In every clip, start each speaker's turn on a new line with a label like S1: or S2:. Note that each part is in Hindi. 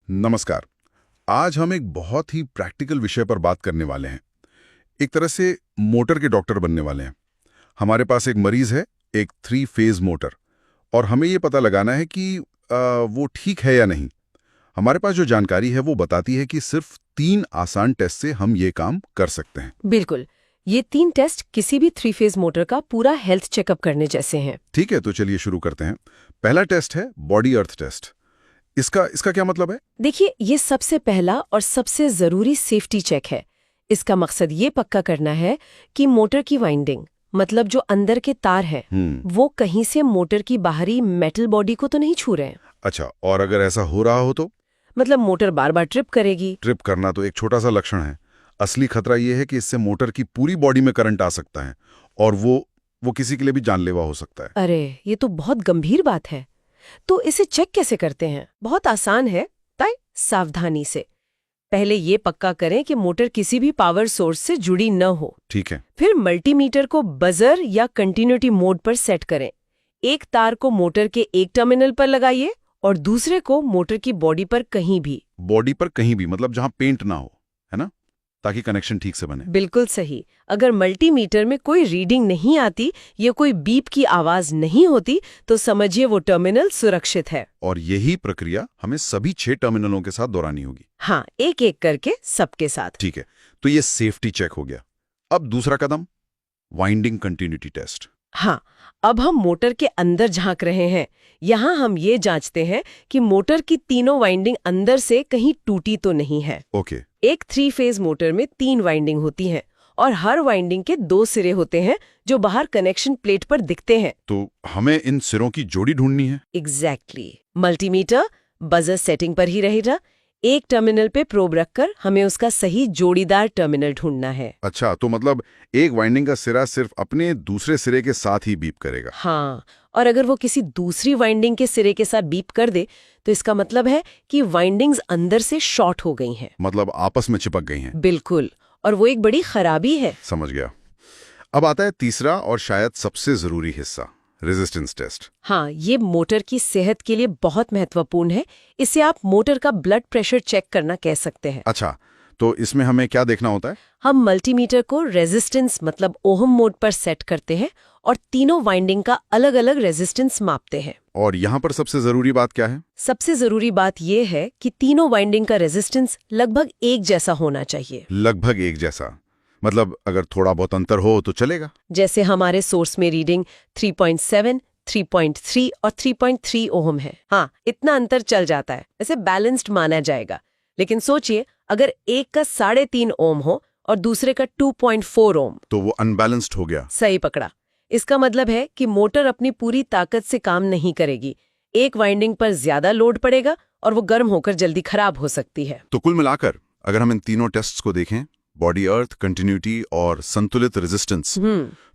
S1: नमस्कार। आज हम एक बहुत ही प्रैक्टिकल विषय पर बात करने वाले हैं। एक तरह से मोटर के डॉक्टर बनने वाले हैं। हमारे पास एक मरीज है, एक 3 फेज मोटर, और हमें ये पता लगाना है कि वो ठीक है या नहीं। हमारे पास जो जानकारी है वो बताती है कि सिर्फ 3 आसान टेस्ट से हम ये काम कर सकते हैं।
S2: बिल्कुल। ये 3 टेस्ट किसी भी 3 फेज मोटर का पूरा हेल्थ चेकअप करने जैसे हैं।
S1: ठीक है, तो चलिए शुरू करते हैं। पहला टेस्ट है बॉडी अर्थ टेस्ट। इसका क्या मतलब है?
S2: देखिए, ये सबसे पहला और सबसे जरूरी सेफ्टी चेक है। इसका मकसद ये पक्का करना है कि मोटर की वाइंडिंग, मतलब जो अंदर के तार हैं, वो कहीं से मोटर की बाहरी मेटल बॉडी को तो नहीं छू रहे हैं।
S1: अच्छा, और अगर ऐसा हो रहा हो तो?
S2: मतलब मोटर बार बार ट्रिप करेगी।
S1: ट्रिप करना तो एक छोटा सा लक्षण है। असली खतरा यह है कि इससे मोटर की पूरी बॉडी में करंट आ सकता है, और वो किसी के लिए भी जानलेवा हो सकता है।
S2: अरे, ये तो बहुत गंभीर बात है। तो इसे चेक कैसे करते हैं? बहुत आसान है, तय सावधानी से। पहले ये पक्का करें कि मोटर किसी भी पावर सोर्स से जुड़ी न हो।
S1: ठीक है।
S2: फिर मल्टीमीटर को बजर या कंटिन्यूटी मोड पर सेट करें। एक तार को मोटर के एक टर्मिनल पर लगाइए और दूसरे को मोटर की बॉडी पर कहीं भी।
S1: बॉडी पर कहीं भी, मतलब जहां पेंट ना हो, है ना, ताकि कनेक्शन ठीक से बने।
S2: बिल्कुल सही। अगर मल्टीमीटर में कोई रीडिंग नहीं आती या कोई बीप की आवाज नहीं होती तो समझिए वो टर्मिनल सुरक्षित है।
S1: और यही प्रक्रिया हमें सभी 6 टर्मिनलों के साथ दोहरानी होगी।
S2: हाँ, एक एक करके सबके साथ।
S1: ठीक है, तो ये सेफ्टी चेक हो गया। अब दूसरा कदम, वाइंडिंग कंटिन्यूटी टेस्ट।
S2: हाँ, अब हम मोटर के अंदर झांक रहे हैं। यहाँ हम ये जांचते हैं कि मोटर की तीनों वाइंडिंग अंदर से कहीं टूटी तो नहीं है।
S1: ओके।
S2: एक 3 फेज मोटर में 3 वाइंडिंग होती हैं और हर वाइंडिंग के 2 सिरे होते हैं जो बाहर कनेक्शन प्लेट पर दिखते हैं।
S1: तो हमें इन सिरों की जोड़ी ढूंढनी है।
S2: एग्जैक्टली। मल्टीमीटर बजर सेटिंग पर ही रहेगा। एक टर्मिनल पे प्रोब रखकर हमें उसका सही जोड़ीदार टर्मिनल ढूंढना है।
S1: अच्छा, तो मतलब एक वाइंडिंग का सिरा सिर्फ अपने दूसरे सिरे के साथ ही बीप करेगा।
S2: हाँ, और अगर वो किसी दूसरी वाइंडिंग के सिरे के साथ बीप कर दे तो इसका मतलब है कि वाइंडिंग्स अंदर से शॉर्ट हो गई हैं।
S1: मतलब आपस में चिपक गई हैं।
S2: बिल्कुल, और वो एक बड़ी खराबी है।
S1: समझ गया। अब आता है तीसरा और शायद सबसे जरूरी हिस्सा, रेजिस्टेंस टेस्ट।
S2: हाँ, ये मोटर की सेहत के लिए बहुत महत्वपूर्ण है। इससे आप मोटर का ब्लड प्रेशर चेक करना कह सकते हैं।
S1: अच्छा, तो इसमें हमें क्या देखना होता है?
S2: हम मल्टीमीटर को रेजिस्टेंस मतलब ओहम मोड पर सेट करते हैं और तीनों वाइंडिंग का अलग अलग रेजिस्टेंस मापते हैं।
S1: और यहाँ पर सबसे जरूरी बात क्या है?
S2: सबसे जरूरी बात यह है कि तीनों वाइंडिंग का रेजिस्टेंस लगभग एक जैसा होना चाहिए।
S1: लगभग एक जैसा मतलब अगर थोड़ा बहुत अंतर हो तो चलेगा।
S2: जैसे हमारे सोर्स में रीडिंग 3.7, 3.3 और 3.3 ओहम है। हाँ, इतना अंतर चल जाता है, ऐसे बैलेंस्ड माना जाएगा। लेकिन सोचिए, अगर एक का 3.5 ओम हो और दूसरे का 2.4 ओम,
S1: तो वो अनबैलेंस्ड हो गया।
S2: सही पकड़ा। इसका मतलब है कि मोटर अपनी पूरी ताकत से काम नहीं करेगी। एक वाइंडिंग पर ज्यादा लोड पड़ेगा और वो गर्म होकर जल्दी खराब हो सकती है।
S1: तो कुल मिलाकर अगर हम इन तीनों टेस्ट्स को देखें, बॉडी अर्थ, कंटिन्यूटी और संतुलित रेजिस्टेंस,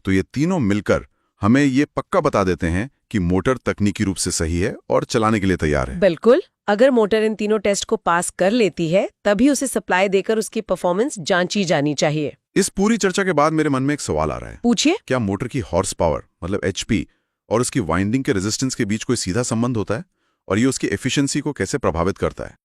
S1: तो ये तीनों मिलकर हमें ये पक्का बता देते हैं कि मोटर तकनीकी रूप से सही है और चलाने के लिए तैयार है।
S2: बिल्कुल। अगर मोटर इन तीनों टेस्ट को पास कर लेती है तभी उसे सप्लाई देकर उसकी परफॉर्मेंस जांची जानी चाहिए।
S1: इस पूरी चर्चा के बाद मेरे मन में एक सवाल आ रहा है।
S2: पूछिए।
S1: क्या मोटर की हॉर्स पावर मतलब एचपी और उसकी वाइंडिंग के रेजिस्टेंस के बीच कोई सीधा संबंध होता है, और ये उसकी एफिशिएंसी को कैसे प्रभावित करता है?